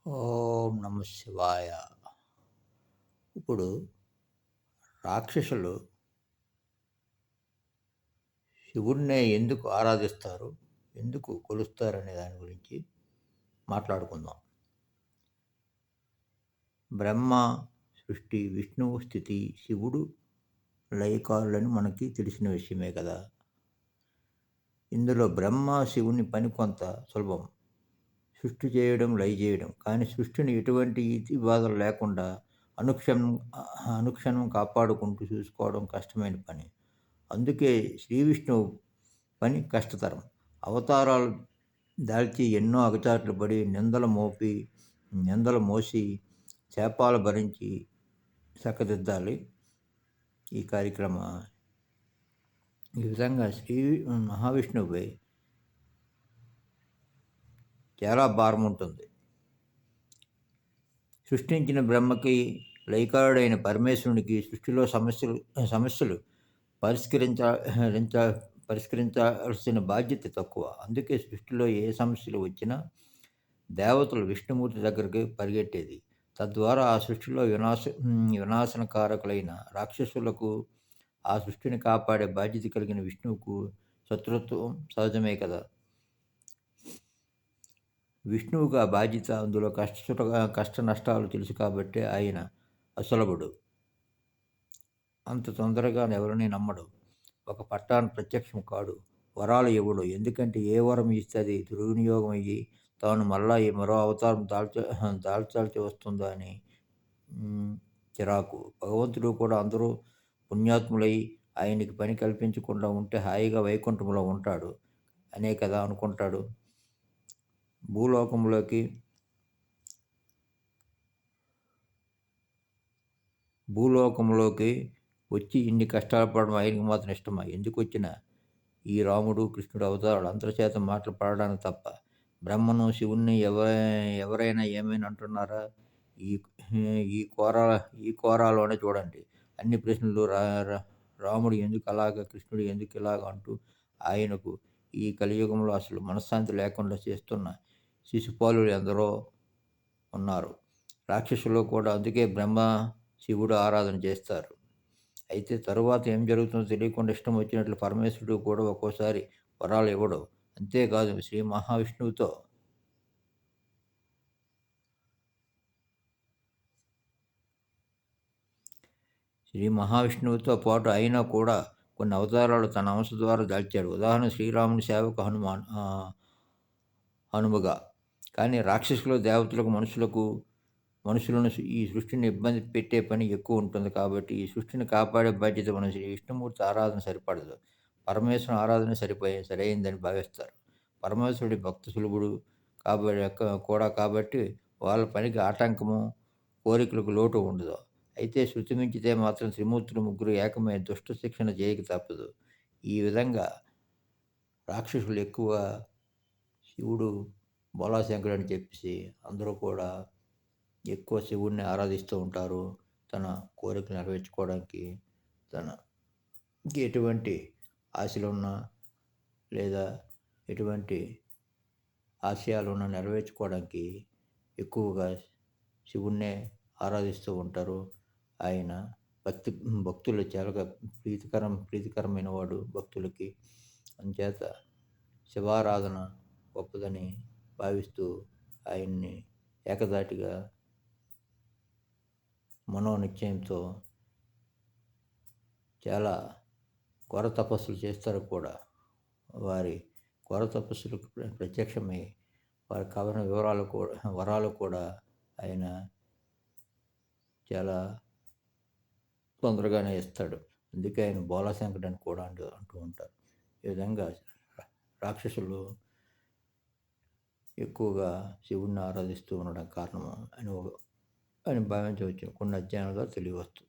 ఓం నమ శివాయ. ఇప్పుడు రాక్షసులు శివుడినే ఎందుకు ఆరాధిస్తారు? ఎందుకు కొలుస్తారనే దాని గురించి మాట్లాడుకుందాం. బ్రహ్మ సృష్టి, విష్ణువు స్థితి, శివుడు లయకారులని మనకి తెలిసిన విషయమే కదా! ఇందులో బ్రహ్మ, శివుని పని కొంత సులభం. సృష్టి చేయడం, లయ చేయడం. కానీ సృష్టిని ఎటువంటి ఇతి బాధలు లేకుండా అనుక్షణం అనుక్షణం కాపాడుకుంటూ చూసుకోవడం కష్టమైన పని. అందుకే శ్రీ విష్ణువు పని కష్టతరం. అవతారాలు దాల్చి ఎన్నో అగచాట్లు పడి నిందలు మోసి శాపాలు భరించి చక్కదిద్దాలి ఈ కార్యక్రమ ఈ విధంగా శ్రీ మహావిష్ణువుపై చాలా భారం ఉంటుంది. సృష్టించిన బ్రహ్మకి, లయకారుడైన పరమేశ్వరునికి సృష్టిలో సమస్యలు పరిష్కరించాల్సిన బాధ్యత తక్కువ. అందుకే సృష్టిలో ఏ సమస్యలు వచ్చినా దేవతలు విష్ణుమూర్తి దగ్గరికి పరిగెట్టేది. తద్వారా ఆ సృష్టిలో వినాశనకారకులైన రాక్షసులకు ఆ సృష్టిని కాపాడే బాధ్యత కలిగిన విష్ణువుకు శత్రుత్వం సహజమే కదా! విష్ణువుకు ఆ బాధ్యత, అందులో కష్ట నష్టాలు తెలుసు కాబట్టే ఆయన అసులభుడు. అంత తొందరగా ఎవరిని నమ్మడు. ఒక పట్టాన ప్రత్యక్షం కాడు. వరాలు ఇవ్వడు. ఎందుకంటే ఏ వరం ఇస్తే అది దుర్వినియోగం అయ్యి తాను మళ్ళా ఈ మరో అవతారం దాల్చాల్సి వస్తుందో అని చిరాకు. భగవంతుడు కూడా అందరూ పుణ్యాత్ములై ఆయనకి పని కల్పించకుండా ఉంటే హాయిగా వైకుంఠంలో ఉంటాడు అనే కదా అనుకుంటాడు. భూలోకంలోకి వచ్చి ఇన్ని కష్టాలు పడడం ఆయనకి మాత్రం ఇష్టమా? ఎందుకు వచ్చినా ఈ రాముడు, కృష్ణుడు అవతారాలు అందరి చేత మాటలు పడడానికి తప్ప. బ్రహ్మను, శివుణ్ణి ఎవరైనా ఏమైనా అంటున్నారా? ఈ ఈ కోరాలోనే చూడండి. అన్ని ప్రశ్నలు రాముడు ఎందుకు అలాగా, కృష్ణుడు ఎందుకు ఇలాగ అంటూ ఆయనకు ఈ కలియుగంలో అసలు మనశ్శాంతి లేకుండా చేస్తున్న శిశుపాలులు ఎందరో ఉన్నారు. రాక్షసులు కూడా అందుకే బ్రహ్మ, శివుడు ఆరాధన చేస్తారు. అయితే తరువాత ఏం జరుగుతుందో తెలియకుండా ఇష్టం వచ్చినట్లు పరమేశ్వరుడు కూడా ఒక్కోసారి వరాలు ఇవ్వడు. అంతేకాదు శ్రీ మహావిష్ణువుతో పాటు అయినా కూడా కొన్ని అవతారాలు తన అంశ ద్వారా దాల్చాడు. ఉదాహరణ శ్రీరాముని సేవకు హనుమగా. కానీ రాక్షసులు, దేవతలకు, మనుషులను ఈ సృష్టిని ఇబ్బంది పెట్టే పని ఎక్కువ ఉంటుంది కాబట్టి ఈ సృష్టిని కాపాడే బాధ్యత మన శ్రీ విష్ణుమూర్తి ఆరాధన సరిపడదు. పరమేశ్వరుని ఆరాధన సరైందని భావిస్తారు. పరమేశ్వరుడి భక్త సులభుడు కాబట్టి వాళ్ళ పనికి ఆటంకము, కోరికలకు లోటు ఉండదు. అయితే శృతి మించితే మాత్రం త్రిమూర్తులు ముగ్గురు ఏకమై దుష్ట శిక్షణ చేయక తప్పదు. ఈ విధంగా రాక్షసులు ఎక్కువ శివుడు బోలాశంకరుడు అని చెప్పేసి అందరూ కూడా ఎక్కువ శివుడిని ఆరాధిస్తూ ఉంటారు. తన కోరికలు నెరవేర్చుకోవడానికి, తనకి ఎటువంటి ఆశలున్నా లేదా ఎటువంటి ఆశయాలున్నా నెరవేర్చుకోవడానికి ఎక్కువగా శివుణ్ణే ఆరాధిస్తూ ఉంటారు. ఆయన భక్తులు చాలా ప్రీతికరమైన వాడు భక్తులకి. అందుచేత శివారాధన గొప్పదని భావిస్తూ ఆయన్ని ఏకధాటిగా మనోనిశ్చయంతో చాలా ఘోర తపస్సులు చేస్తారు కూడా. వారి ఘోర తపస్సులకు ప్రత్యక్షమై వారికి కావలసిన వరాలు కూడా ఆయన చాలా తొందరగానే ఇస్తాడు. అందుకే ఆయన బోలాశంకరుడు అని కూడా అంటూ ఉంటారు. ఈ విధంగా రాక్షసులు ఎక్కువగా శివుడిని ఆరాధిస్తూ ఉండడం కారణము అని భావించవచ్చు. కొన్ని అధ్యయనాలుగా తెలియవస్తుంది.